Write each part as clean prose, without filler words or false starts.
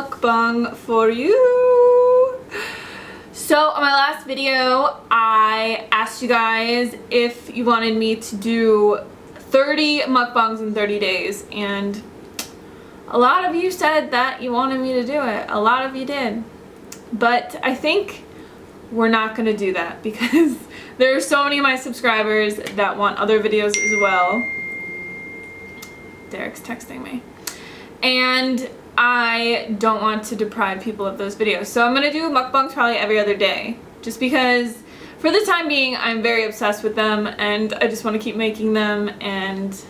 mukbang for you. So on my last video, I asked you guys if you wanted me to do 30 mukbangs in 30 days, and a lot of you said that you wanted me to do it. A lot of you did. But I think we're not gonna do that because there are so many of my subscribers that want other videos as well. Derek's texting me. And I don't want to deprive people of those videos. So I'm gonna do mukbangs probably every other day. Just because for the time being, I'm very obsessed with them and I just want to keep making them, and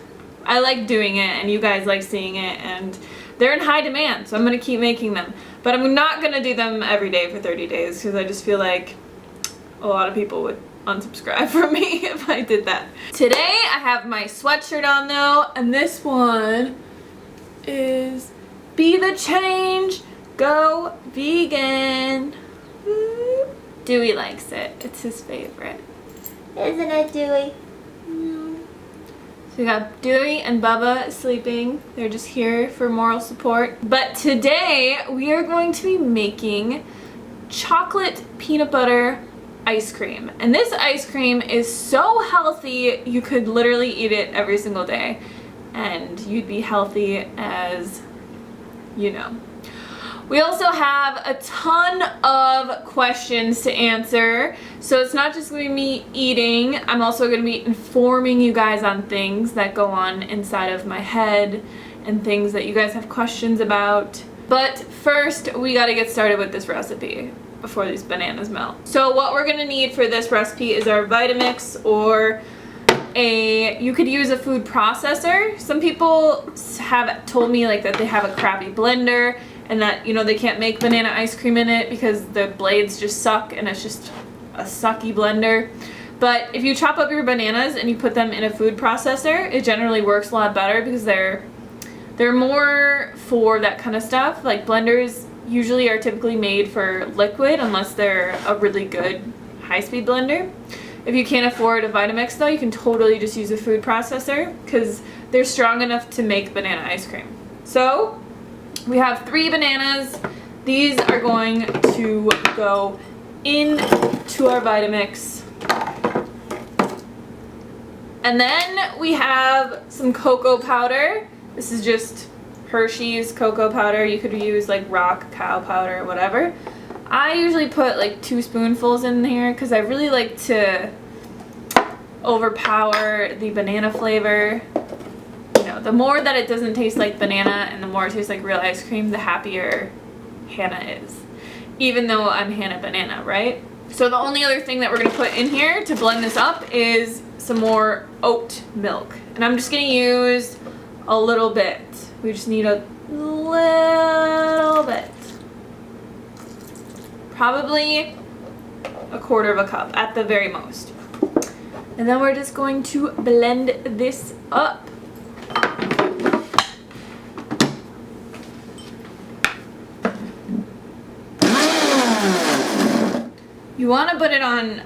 I like doing it and you guys like seeing it, and they're in high demand, so I'm gonna keep making them. But I'm not gonna do them every day for 30 days because I just feel like a lot of people would unsubscribe from me if I did that. Today I have my sweatshirt on though, and this one is Be the Change, Go Vegan. Dewey likes it. It's his favorite. Isn't it, Dewey? So we got Dewey and Bubba sleeping. They're just here for moral support. But today we are going to be making chocolate peanut butter ice cream. And this ice cream is so healthy, you could literally eat it every single day and you'd be healthy as you know. We also have a ton of questions to answer, so it's not just going to be me eating. I'm also going to be informing you guys on things that go on inside of my head and things that you guys have questions about. But first, we got to get started with this recipe before these bananas melt. So what we're going to need for this recipe is our Vitamix, or you could use a food processor. Some people have told me like that they have a crappy blender and that, you know, they can't make banana ice cream in it because the blades just suck and it's just a sucky blender. But if you chop up your bananas and you put them in a food processor, it generally works a lot better because they're more for that kind of stuff. Like blenders usually are typically made for liquid unless they're a really good high-speed blender. If you can't afford a Vitamix though, you can totally just use a food processor because they're strong enough to make banana ice cream. So we have 3 bananas. These are going to go into our Vitamix. And then we have some cocoa powder. This is just Hershey's cocoa powder. You could use like rock cow powder or whatever. I usually put like 2 spoonfuls in here because I really like to overpower the banana flavor. You know, the more that it doesn't taste like banana and the more it tastes like real ice cream, the happier Hannah is. Even though I'm Hannah Banana, right? So the only other thing that we're going to put in here to blend this up is some more oat milk. And I'm just going to use a little bit. We just need a little bit. Probably a quarter of a cup at the very most. And then we're just going to blend this up. You want to put it on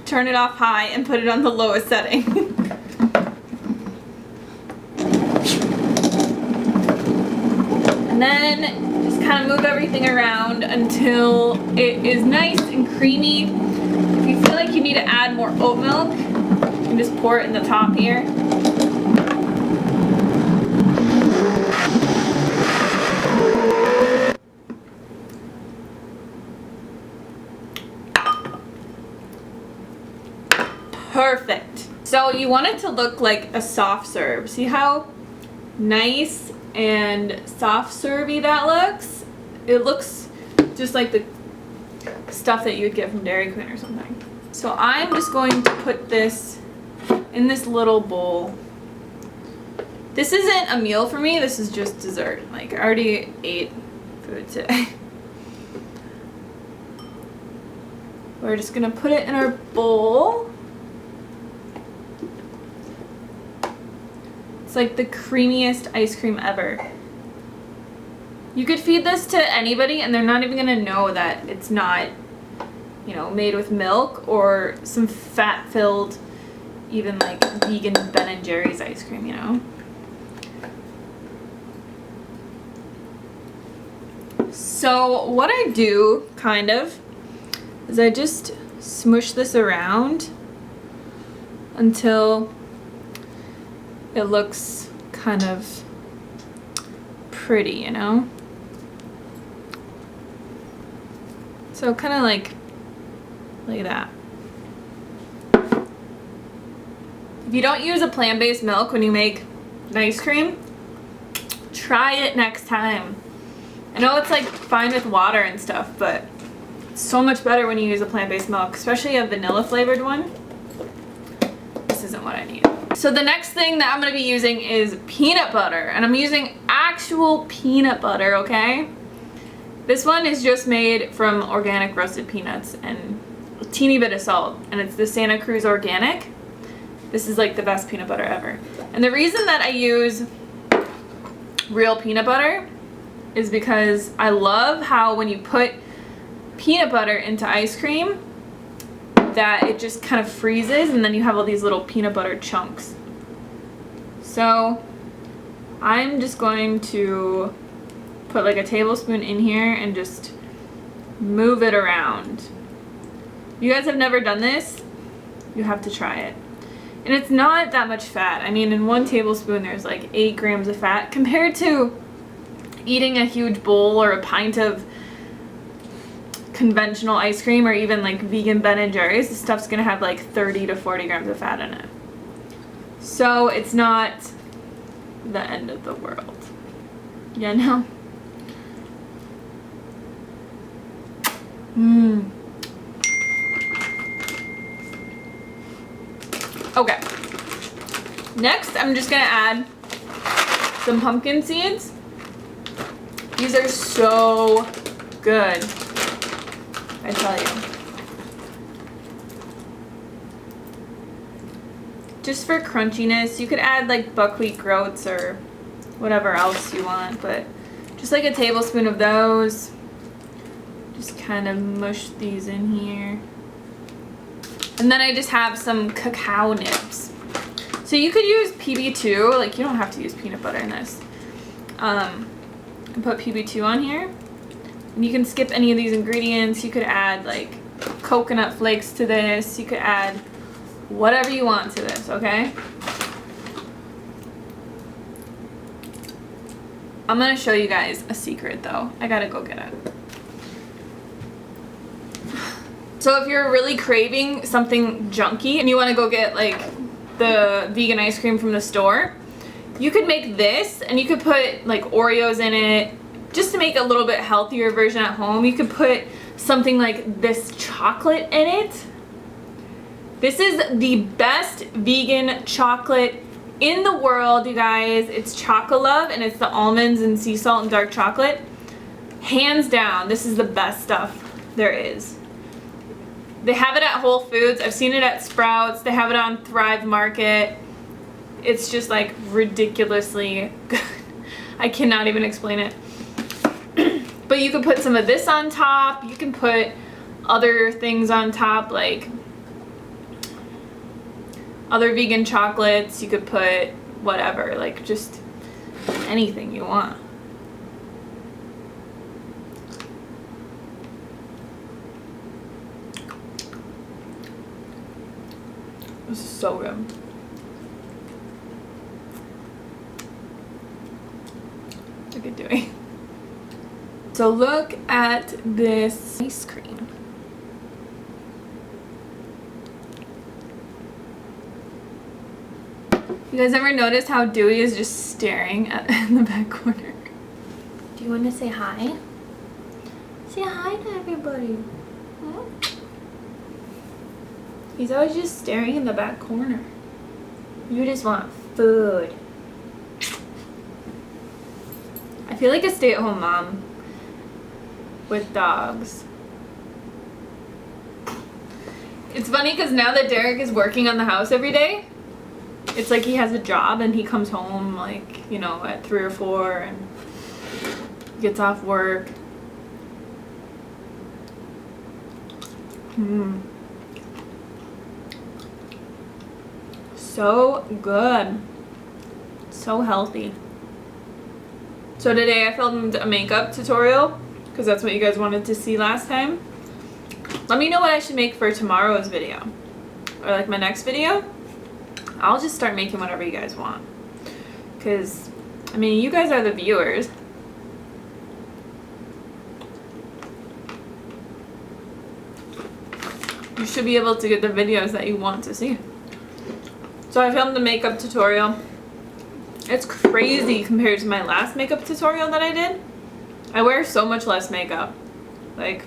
turn it off high and put it on the lowest setting. And then just kind of move everything around until it is nice and creamy. If you feel like you need to add more oat milk, you can just pour it in the top here. Perfect. So you want it to look like a soft serve. See how nice and soft servey that looks? It looks just like the stuff that you would get from Dairy Queen or something. So I'm just going to put this in this little bowl. This isn't a meal for me, this is just dessert. Like I already ate food today. We're just gonna put it in our bowl. It's like the creamiest ice cream ever. You could feed this to anybody and they're not even gonna know that it's not, you know, made with milk or some fat-filled, even like vegan Ben & Jerry's ice cream, you know? So what I do, kind of, is I just smush this around until it looks kind of pretty, you know? So kind of like that. If you don't use a plant-based milk when you make an ice cream, try it next time. I know it's like fine with water and stuff, but it's so much better when you use a plant-based milk, especially a vanilla flavored one. This isn't what I need. So the next thing that I'm gonna be using is peanut butter, and I'm using actual peanut butter, okay? This one is just made from organic roasted peanuts and a teeny bit of salt, and it's the Santa Cruz Organic. This is like the best peanut butter ever. And the reason that I use real peanut butter is because I love how when you put peanut butter into ice cream that it just kind of freezes and then you have all these little peanut butter chunks. So I'm just going to put like a tablespoon in here and just move it around. If you guys have never done this, you have to try it. And it's not that much fat. I mean, in 1 tablespoon there's like 8 grams of fat compared to eating a huge bowl or a pint of conventional ice cream or even like vegan Ben & Jerry's. This stuff's gonna have like 30 to 40 grams of fat in it. So it's not the end of the world. Yeah, no? Okay. Next, I'm just gonna add some pumpkin seeds. These are so good, I tell you. Just for crunchiness, you could add like buckwheat groats or whatever else you want, but just like a tablespoon of those. Just kind of mush these in here. And then I just have some cacao nibs. So you could use PB2, like you don't have to use peanut butter in this. And put PB2 on here. And you can skip any of these ingredients. You could add like coconut flakes to this. You could add whatever you want to this, okay? I'm gonna show you guys a secret though. I gotta go get it. So if you're really craving something junky and you want to go get like the vegan ice cream from the store, you could make this and you could put like Oreos in it just to make a little bit healthier version at home. You could put something like this chocolate in it. This is the best vegan chocolate in the world, you guys. It's Chocolove and it's the almonds and sea salt and dark chocolate. Hands down, this is the best stuff there is. They have it at Whole Foods. I've seen it at Sprouts. They have it on Thrive Market. It's just like ridiculously good. I cannot even explain it. But you could put some of this on top. You can put other things on top, like other vegan chocolates. You could put whatever, like just anything you want. This is so good. Look at Dewey. So look at this ice cream. You guys ever notice how Dewey is just staring at in the back corner? Do you want to say hi? Say hi to everybody. Huh? He's always just staring in the back corner. You just want food. I feel like a stay-at-home mom with dogs. It's funny because now that Derek is working on the house every day, it's like he has a job and he comes home like, you know, at 3 or 4 and gets off work. So good. So healthy. So today I filmed a makeup tutorial because that's what you guys wanted to see last time. Let me know what I should make for tomorrow's video. Or like my next video. I'll just start making whatever you guys want. Because, I mean, you guys are the viewers. You should be able to get the videos that you want to see. So I filmed the makeup tutorial. It's crazy compared to my last makeup tutorial that I did. I wear so much less makeup. Like,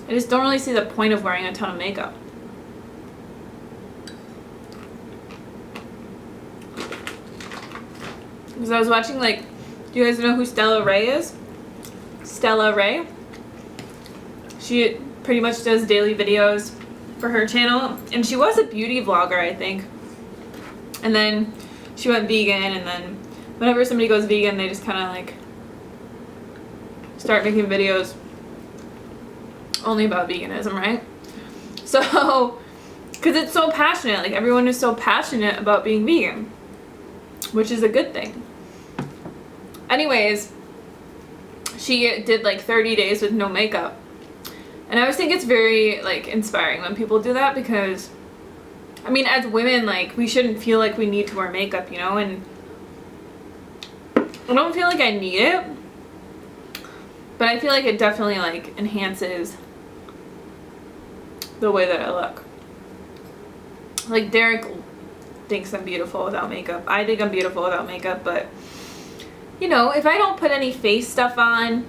I just don't really see the point of wearing a ton of makeup. Because I was watching, like, do you guys know who Stella Rae is? Stella Rae. She pretty much does daily videos for her channel. And she was a beauty vlogger, I think. And then she went vegan, and then whenever somebody goes vegan, they just kind of, like, start making videos only about veganism, right? So, because it's so passionate. Like, everyone is so passionate about being vegan. Which is a good thing. Anyways, she did like 30 days with no makeup. And I always think it's very like inspiring when people do that, because I mean, as women, like, we shouldn't feel like we need to wear makeup, you know, and I don't feel like I need it, but I feel like it definitely like enhances the way that I look. Like, Derek thinks I'm beautiful without makeup. I think I'm beautiful without makeup, but you know, if I don't put any face stuff on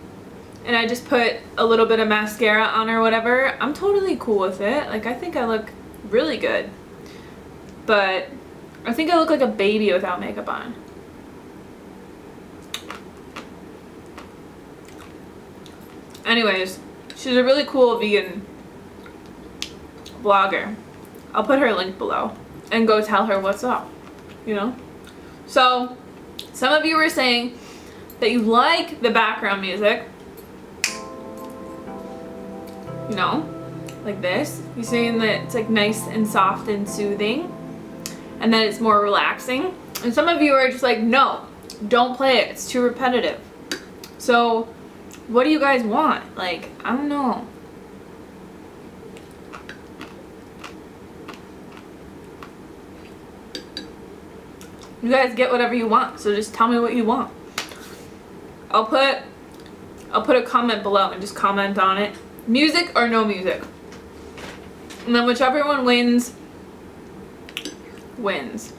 and I just put a little bit of mascara on or whatever, I'm totally cool with it. Like, I think I look really good, but I think I look like a baby without makeup on. Anyways, she's a really cool vegan vlogger. I'll put her link below and go tell her what's up, you know? So, some of you were saying that you like the background music, you know, like this. You're saying that it's like nice and soft and soothing, and that it's more relaxing. And some of you are just like, no, don't play it, it's too repetitive. So, what do you guys want? Like, I don't know. You guys get whatever you want, so just tell me what you want. I'll put a comment below and just comment on it. Music or no music. And then whichever one wins, wins.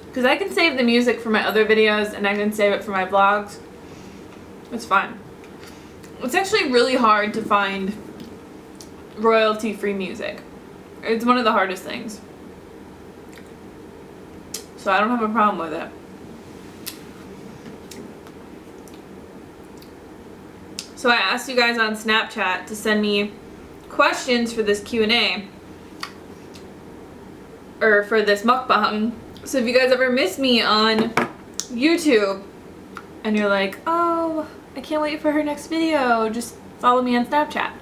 Because I can save the music for my other videos and I can save it for my vlogs. It's fine. It's actually really hard to find royalty-free music. It's one of the hardest things. So I don't have a problem with it. So I asked you guys on Snapchat to send me questions for this Q&A, or for this mukbang. So if you guys ever miss me on YouTube and you're like, oh, I can't wait for her next video, just follow me on Snapchat.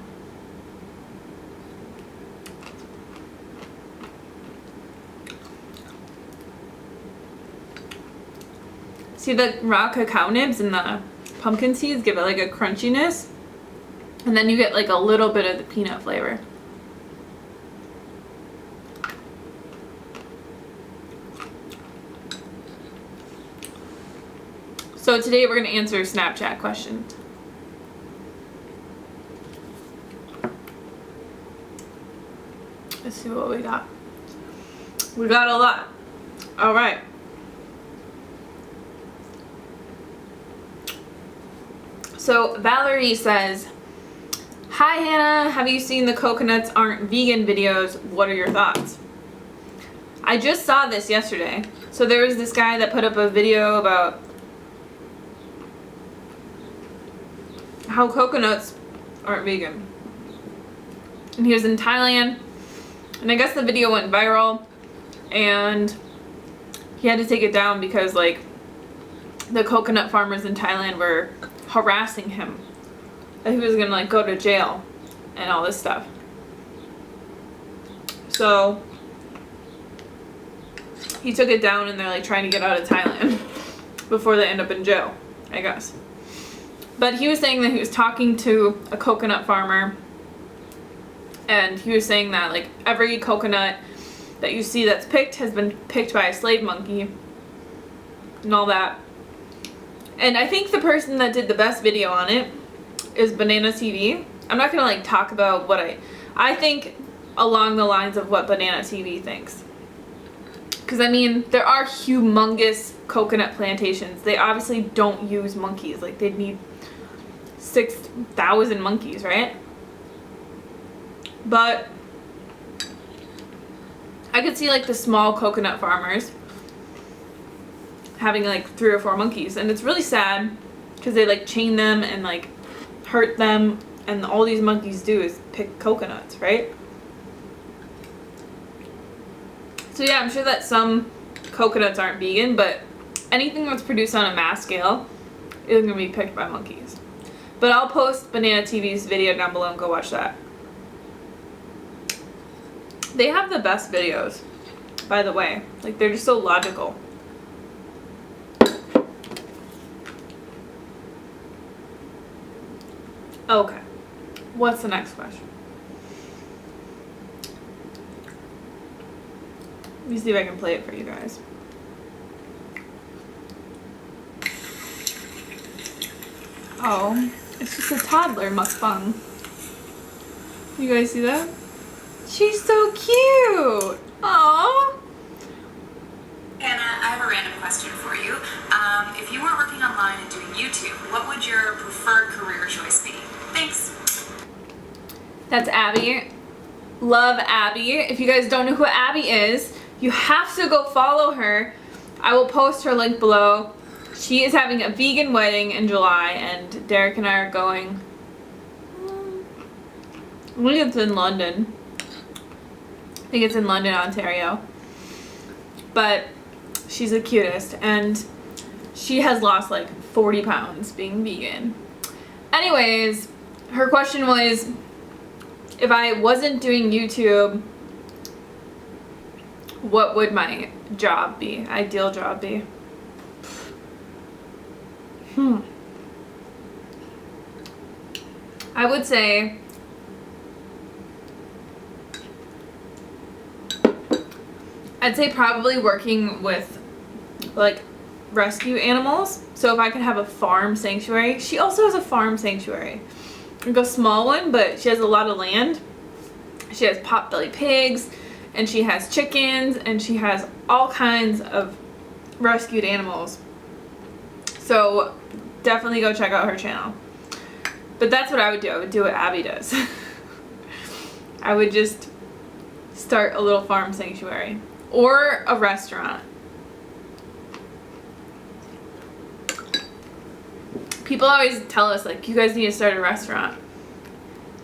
See, the raw cacao nibs and the pumpkin seeds give it like a crunchiness, and then you get like a little bit of the peanut flavor. So today we're going to answer Snapchat questions. Let's see what we got. We got a lot. All right. So Valerie says, hi Hannah, have you seen the coconuts aren't vegan videos? What are your thoughts? I just saw this yesterday. So there was this guy that put up a video about how coconuts aren't vegan. And he was in Thailand, and I guess the video went viral, and he had to take it down because like the coconut farmers in Thailand were harassing him, that he was gonna like go to jail and all this stuff. So he took it down and they're like trying to get out of Thailand before they end up in jail, I guess. But he was saying that he was talking to a coconut farmer, and he was saying that like every coconut that you see that's picked has been picked by a slave monkey and all that. And I think the person that did the best video on it is Banana TV. I'm not gonna like talk about what I think along the lines of what Banana TV thinks. Because I mean, there are humongous coconut plantations. They obviously don't use monkeys. Like they'd need 6,000 monkeys, right? But I could see like the small coconut farmers having like 3 or 4 monkeys, and it's really sad because they like chain them and like hurt them, and all these monkeys do is pick coconuts, right? So yeah, I'm sure that some coconuts aren't vegan, but anything that's produced on a mass scale is gonna be picked by monkeys. But I'll post Banana TV's video down below and go watch that. They have the best videos, by the way. Like, they're just so logical. Okay. What's the next question? Let me see if I can play it for you guys. Oh, it's just a toddler mukbang. You guys see that? She's so cute! Aww! Hannah, I have a random question for you. If you weren't working online and doing YouTube, what would your preferred career choice be? Thanks. That's Abby. Love Abby. If you guys don't know who Abby is, you have to go follow her. I will post her link below. She is having a vegan wedding in July, and Derek and I are going. I think it's in London. I think it's in London, Ontario. But she's the cutest, and she has lost like 40 pounds being vegan. Anyways, her question was, if I wasn't doing YouTube, what would my job be? Ideal job be? I would say probably working with like rescue animals. So if I could have a farm sanctuary. She also has a farm sanctuary. Like a small one, but she has a lot of land. She has potbelly pigs, and she has chickens, and she has all kinds of rescued animals. So definitely go check out her channel. But that's what I would do. I would do what Abby does. I would just start a little farm sanctuary or a restaurant. People always tell us, like, you guys need to start a restaurant.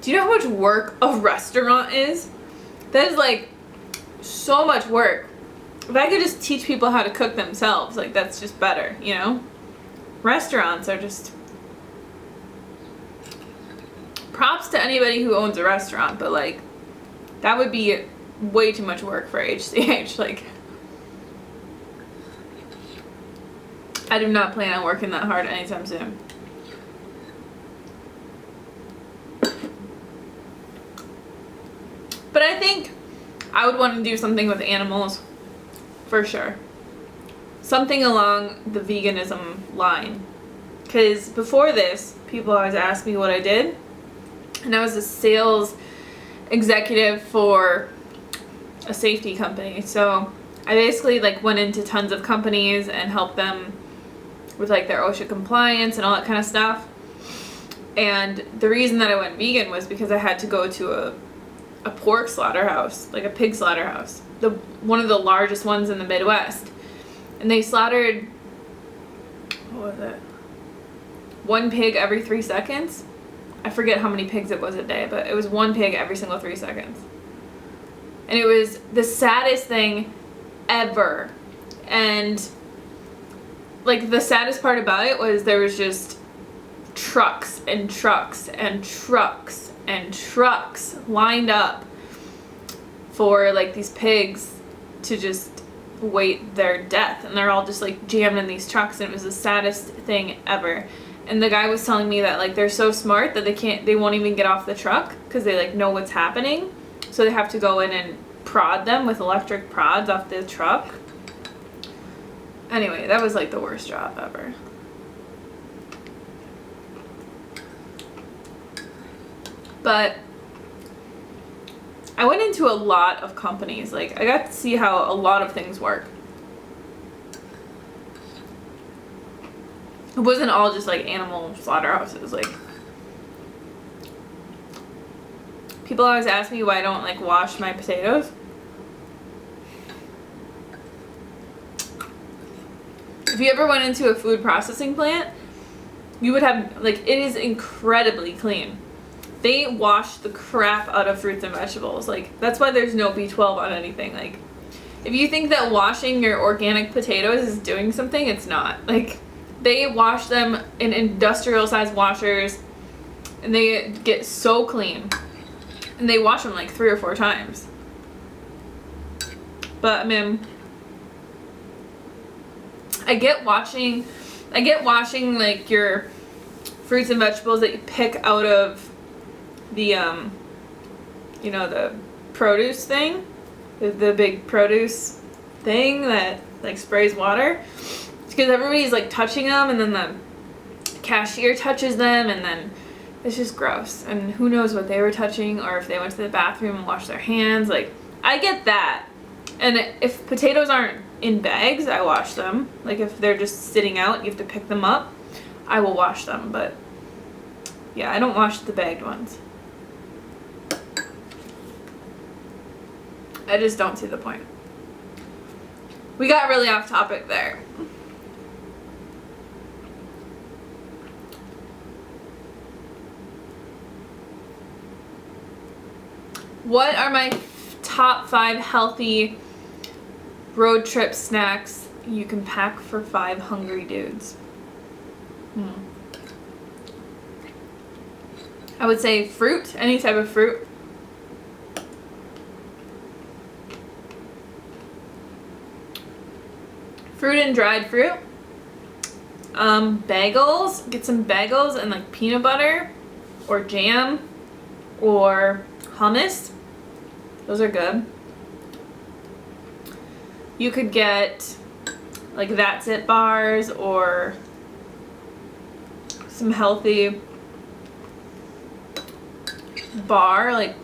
Do you know how much work a restaurant is? That is like so much work. If I could just teach people how to cook themselves, like, that's just better, you know? Restaurants are just... Props to anybody who owns a restaurant, but like, that would be way too much work for HCH. Like, I do not plan on working that hard anytime soon. But I think I would want to do something with animals, for sure. Something along the veganism line. Because before this, people always ask me what I did. And I was a sales executive for a safety company. So I basically like went into tons of companies and helped them with like their OSHA compliance and all that kind of stuff. And the reason that I went vegan was because I had to go to a pork slaughterhouse, like a pig slaughterhouse, one of the largest ones in the Midwest. And they slaughtered, what was it, 1 pig every 3 seconds. I forget how many pigs it was a day, but it was 1 pig every single 3 seconds. And it was the saddest thing ever. And like the saddest part about it was there was just trucks and trucks and trucks and trucks lined up for like these pigs to just wait their death, and they're all just like jammed in these trucks, and it was the saddest thing ever. And the guy was telling me that like they're so smart that they won't even get off the truck because they like know what's happening, so they have to go in and prod them with electric prods off the truck. Anyway, that was like the worst job ever. But I went into a lot of companies. Like, I got to see how a lot of things work. It wasn't all just like animal slaughterhouses. Like, people always ask me why I don't like wash my potatoes. If you ever went into a food processing plant, you would have, like, it is incredibly clean. They wash the crap out of fruits and vegetables. Like, that's why there's no B12 on anything. Like, if you think that washing your organic potatoes is doing something, it's not. Like, they wash them in industrial sized washers, and they get so clean. And they wash them like 3 or 4 times. But, I mean, I get washing like your fruits and vegetables that you pick out of the you know, the produce thing, the big produce thing that like sprays water. It's because everybody's like touching them, and then the cashier touches them, and then it's just gross. And who knows what they were touching, or if they went to the bathroom and washed their hands. Like, I get that. And if potatoes aren't in bags, I wash them. Like, if they're just sitting out, you have to pick them up, I will wash them. But yeah, I don't wash the bagged ones. I just don't see the point. We got really off topic there. What are my top 5 healthy road trip snacks you can pack for 5 hungry dudes? I would say fruit, any type of fruit. Fruit and dried fruit. Bagels, get some bagels and like peanut butter or jam or hummus. Those are good. You could get like That's It bars or some healthy bar. Like,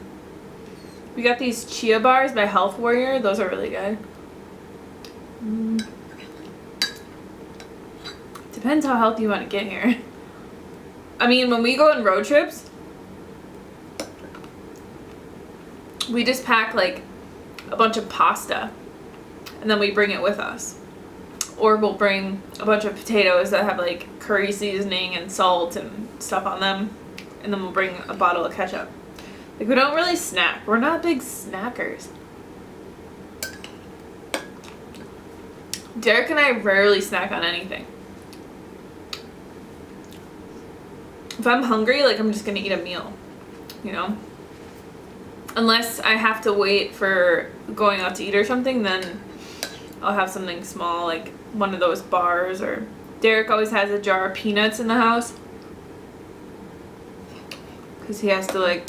we got these chia bars by Health Warrior. Those are really good. Depends how healthy you want to get here. I mean, when we go on road trips, we just pack like a bunch of pasta, and then we bring it with us. Or we'll bring a bunch of potatoes that have like curry seasoning and salt and stuff on them, and then we'll bring a bottle of ketchup. Like, we don't really snack. We're not big snackers. Derek and I rarely snack on anything. If I'm hungry, like, I'm just gonna eat a meal, you know? Unless I have to wait for going out to eat or something, then I'll have something small, like one of those bars. Or Derek always has a jar of peanuts in the house, because he has to like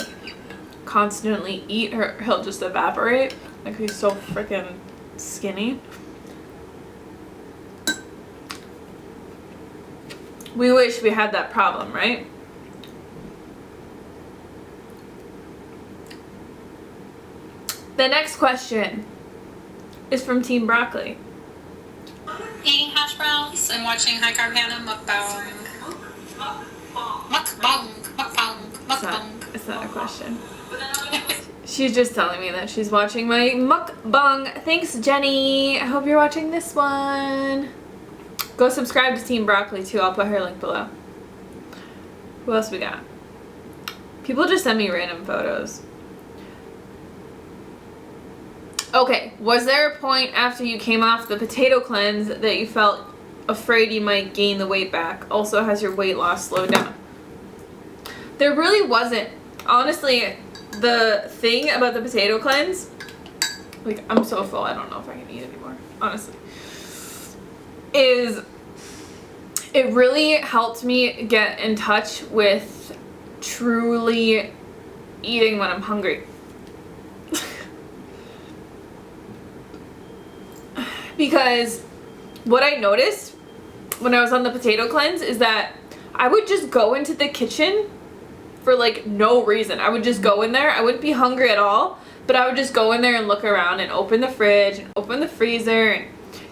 constantly eat, or he'll just evaporate. Like, he's so freaking skinny. We wish we had that problem, right? The next question is from Team Broccoli. Eating hash browns and watching High Carb Hannah mukbang. It's not a question. She's just telling me that she's watching my mukbang. Thanks, Jenny. I hope you're watching this one. Go subscribe to Team Broccoli too. I'll put her link below. Who else we got? People just send me random photos. Okay, was there a point after you came off the potato cleanse that you felt afraid you might gain the weight back? Also, has your weight loss slowed down? There really wasn't. Honestly, the thing about the potato cleanse, like, I'm so full, I don't know if I can eat anymore. honestly, is it really helped me get in touch with truly eating when I'm hungry. Because what I noticed when I was on the potato cleanse is that I would just go into the kitchen for like no reason. I would just go in there. I wouldn't be hungry at all, but I would just go in there and look around and open the fridge and open the freezer. And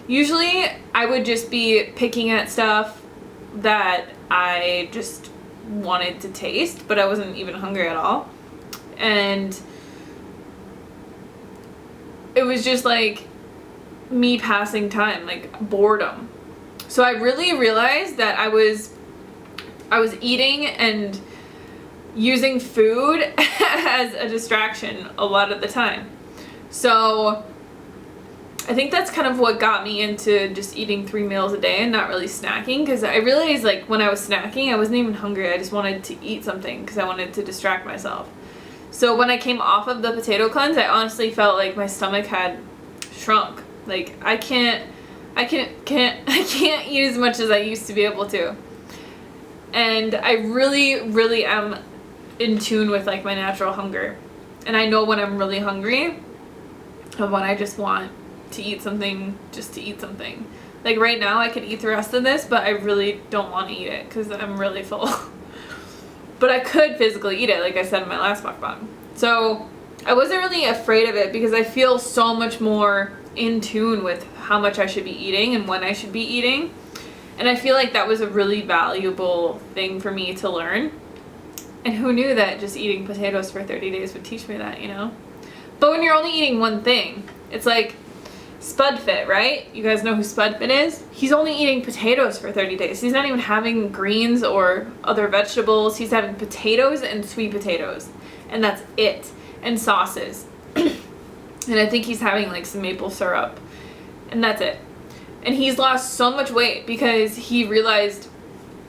usually I would just be picking at stuff that I just wanted to taste, but I wasn't even hungry at all. And it was just like me passing time, like boredom. So I really realized that I was eating and using food as a distraction a lot of the time. So I think that's kind of what got me into just eating 3 meals a day and not really snacking, because I realized like when I was snacking, I wasn't even hungry. I just wanted to eat something because I wanted to distract myself. So when I came off of the potato cleanse, I honestly felt like my stomach had shrunk. Like I can't eat as much as I used to be able to. And I really am in tune with like my natural hunger. And I know when I'm really hungry and when I just want to eat something just to eat something. Like right now I could eat the rest of this, but I really don't want to eat it because I'm really full. But I could physically eat it, like I said in my last mukbang. So I wasn't really afraid of it because I feel so much more in tune with how much I should be eating and when I should be eating. And I feel like that was a really valuable thing for me to learn. And who knew that just eating potatoes for 30 days would teach me that, you know? But when you're only eating one thing, it's like Spudfit, right? You guys know who Spudfit is? He's only eating potatoes for 30 days. He's not even having greens or other vegetables. He's having potatoes and sweet potatoes. And that's it. And sauces. And I think he's having like some maple syrup. And that's it. And he's lost so much weight because he realized,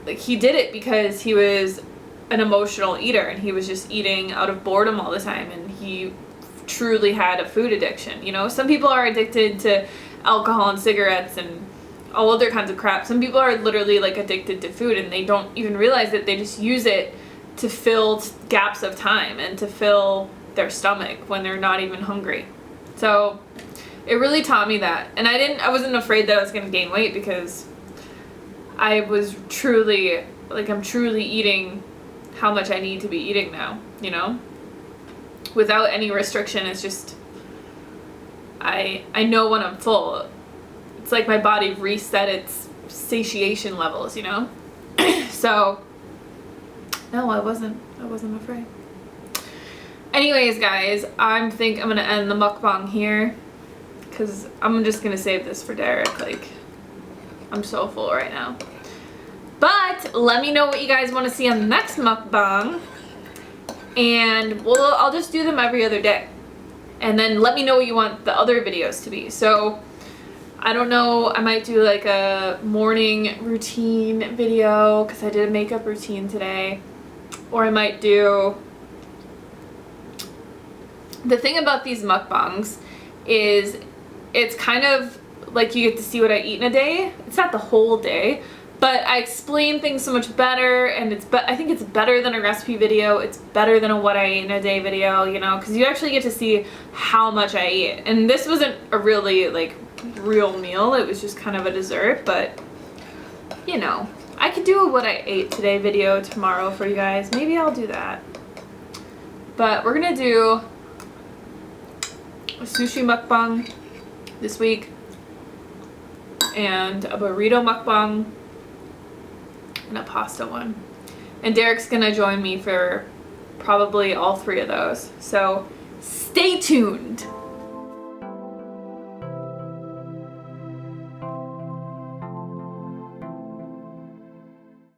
like, he did it because he was an emotional eater and he was just eating out of boredom all the time, and he truly had a food addiction. You know, some people are addicted to alcohol and cigarettes and all other kinds of crap. Some people are literally like addicted to food and they don't even realize that. They just use it to fill gaps of time and to fill their stomach when they're not even hungry. So it really taught me that. And I wasn't afraid that I was going to gain weight because I was truly, like, I'm truly eating how much I need to be eating now, you know? Without any restriction. It's just, I know when I'm full. It's like my body reset its satiation levels, you know? So, no, I wasn't afraid. Anyways, guys, I think I'm going to end the mukbang here because I'm just going to save this for Derek. Like, I'm so full right now. But let me know what you guys want to see on the next mukbang. And I'll just do them every other day. And then let me know what you want the other videos to be. So, I don't know, I might do like a morning routine video because I did a makeup routine today. Or I might do... The thing about these mukbangs is it's kind of like you get to see what I eat in a day. It's not the whole day, but I explain things so much better, and I think it's better than a recipe video. It's better than a what I ate in a day video, you know, because you actually get to see how much I eat. And this wasn't a really like real meal. It was just kind of a dessert, but you know, I could do a what I ate today video tomorrow for you guys. Maybe I'll do that. But we're gonna do a sushi mukbang this week and a burrito mukbang and a pasta one. And Derek's gonna join me for probably all 3 of those. So stay tuned.